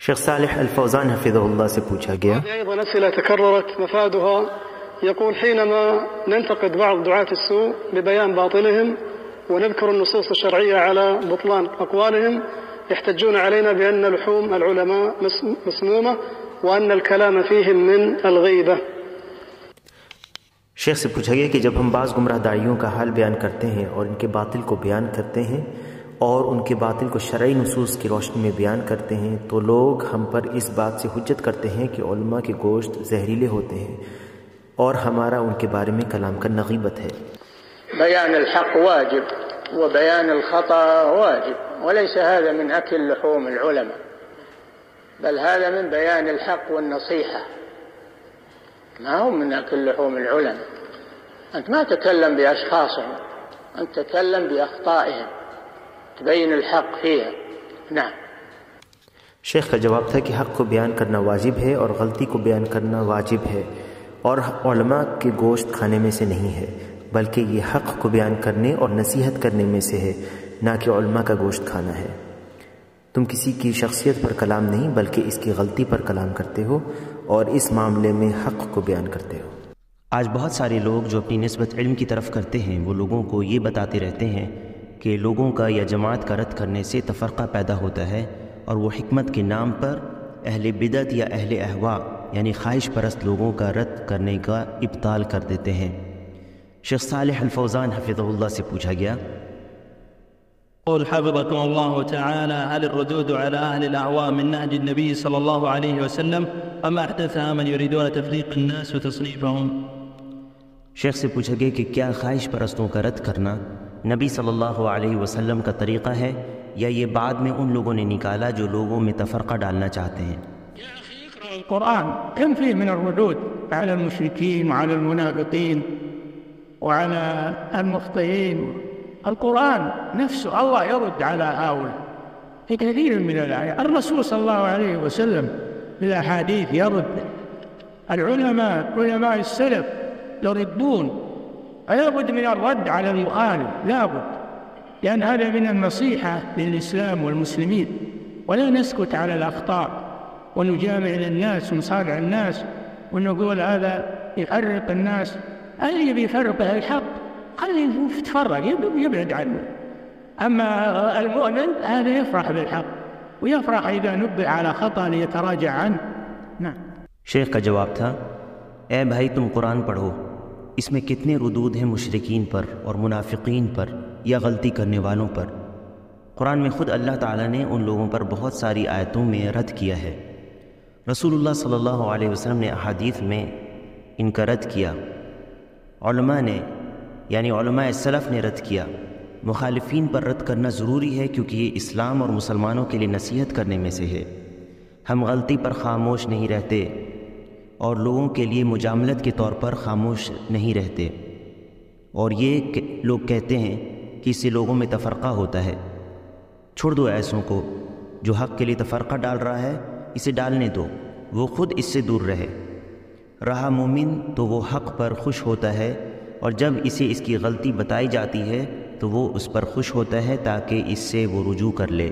شیخ صالح الفوزان حفظہ اللہ سے پوچھا گیا، أيضا أسئلة تكررت مفادها يقول: حينما ننتقد بعض دعاة السوء ببيان باطلهم ونذكر النصوص الشرعية على بطلان أقوالهم يحتجون علينا بأن لحوم العلماء مسمومة وأن الكلام فيهم من الغيبة. شیخ سے پوچھا گیا کہ جب ہم بعض گمراہ داعیوں کا حال بیان کرتے ہیں اور ان کے باطل کو بیان کرتے ہیں اور ان کے باطل کو شرعی نصوص کی روشنی میں بیان کرتے ہیں تو لوگ ہم پر اس بات سے حجت کرتے ہیں کہ علماء کے گوشت زہریلے ہوتے ہیں اور ہمارا ان کے بارے میں کلام کرنا غیبت ہے۔ بیان الحق واجب وبيان الخطأ واجب، وليس هذا من أكل لحوم العلماء، بل هذا من بيان الحق والنصيحة، ما هو من أكل لحوم العلماء. أنت ما تتكلم بأشخاصهم، أنت تتكلم بأخطائهم تبين الحق فيها. نعم. شیخ کا جواب تھا کہ حق کو بیان کرنا واجب ہے اور غلطی کو بیان کرنا واجب ہے، اور علماء کے گوشت کھانے میں سے نہیں ہے، بلکہ یہ حق کو بیان کرنے اور نصیحت کرنے میں سے ہے، نہ کہ علماء کا گوشت کھانا ہے۔ تم کسی کی شخصیت پر کلام نہیں بلکہ اس کی غلطی پر کلام کرتے ہو اور اس معاملے میں حق کو بیان کرتے ہو۔ آج بہت سارے لوگ جو اپنی نسبت علم کی طرف کرتے ہیں وہ لوگوں کو یہ بتاتے رہتے ہیں کہ لوگوں کا یا جماعت کا رد کرنے سے تفرقہ پیدا ہوتا ہے، اور وہ حکمت کے نام پر اہل بدعت یا اہل اہواء یعنی خواہش پرست لوگوں کا رد کرنے کا ابطال کر دیتے ہیں۔ شیخ صالح الفوزان حفظہ اللہ سے پوچھا گیا، قل حفظكم الله تعالى: هل الردود على أهل الأهواء من نهج النبي صلى الله عليه وسلم أم أحدثها من يريدون تفريق الناس وتصنيفهم؟ شیخ سے پوچھا گیا کہ کیا خواہش پرستوں کا رد کرنا نبی صلی اللہ علیہ وسلم کا طریقہ ہے یا یہ بعد میں ان لوگوں نے نکالا جو لوگوں میں تفرقہ ڈالنا چاہتے ہیں؟ يا أخي اقرأ القرآن، كم فيه من الردود على المشركين وعلى المنافقين وعلى المخطئين. القرآن نفسه الله يرد على هؤلاء في كثير من الآيات. الرسول صلى الله عليه وسلم بالأحاديث يرد، العلماء علماء السلف يردون، فلا بد من الرد على المخالف، لا بد، لأن هذا من النصيحة للإسلام والمسلمين، ولا نسكت على الأخطاء ونجامع الناس ونصارع الناس ونقول هذا يفرق الناس. اللي بيفرق الحق خليه يتفرق يبعد عنه، أما المؤمن هذا يفرح بالحق ويفرح إذا نبه على خطأ ليتراجع عنه. نعم. شیخ کا جواب تھا، اے بھائی تم قرآن پڑھو، اس میں کتنے ردود ہیں مشرکین پر اور منافقین پر یا غلطی کرنے والوں پر۔ قرآن میں خود اللہ تعالیٰ نے ان لوگوں پر بہت ساری آیتوں میں رد کیا ہے، رسول اللہ صلی اللہ علیہ وسلم نے احادیث میں ان کا رد کیا، علماء نے یعنی علماء سلف نے رد کیا۔ مخالفین پر رد کرنا ضروری ہے کیونکہ یہ اسلام اور مسلمانوں کے لیے نصیحت کرنے میں سے ہے۔ ہم غلطی پر خاموش نہیں رہتے اور لوگوں کے لیے مجاملت کے طور پر خاموش نہیں رہتے، اور یہ لوگ کہتے ہیں کہ اس سے لوگوں میں تفرقہ ہوتا ہے۔ چھوڑ دو ایسوں کو، جو حق کے لیے تفرقہ ڈال رہا ہے اسے ڈالنے دو، وہ خود اس سے دور رہے۔ رہا مومن تو وہ حق پر خوش ہوتا ہے، اور جب اسے اس کی غلطی بتائی جاتی ہے تو وہ اس پر خوش ہوتا ہے تاکہ اس سے وہ رجوع کر لے۔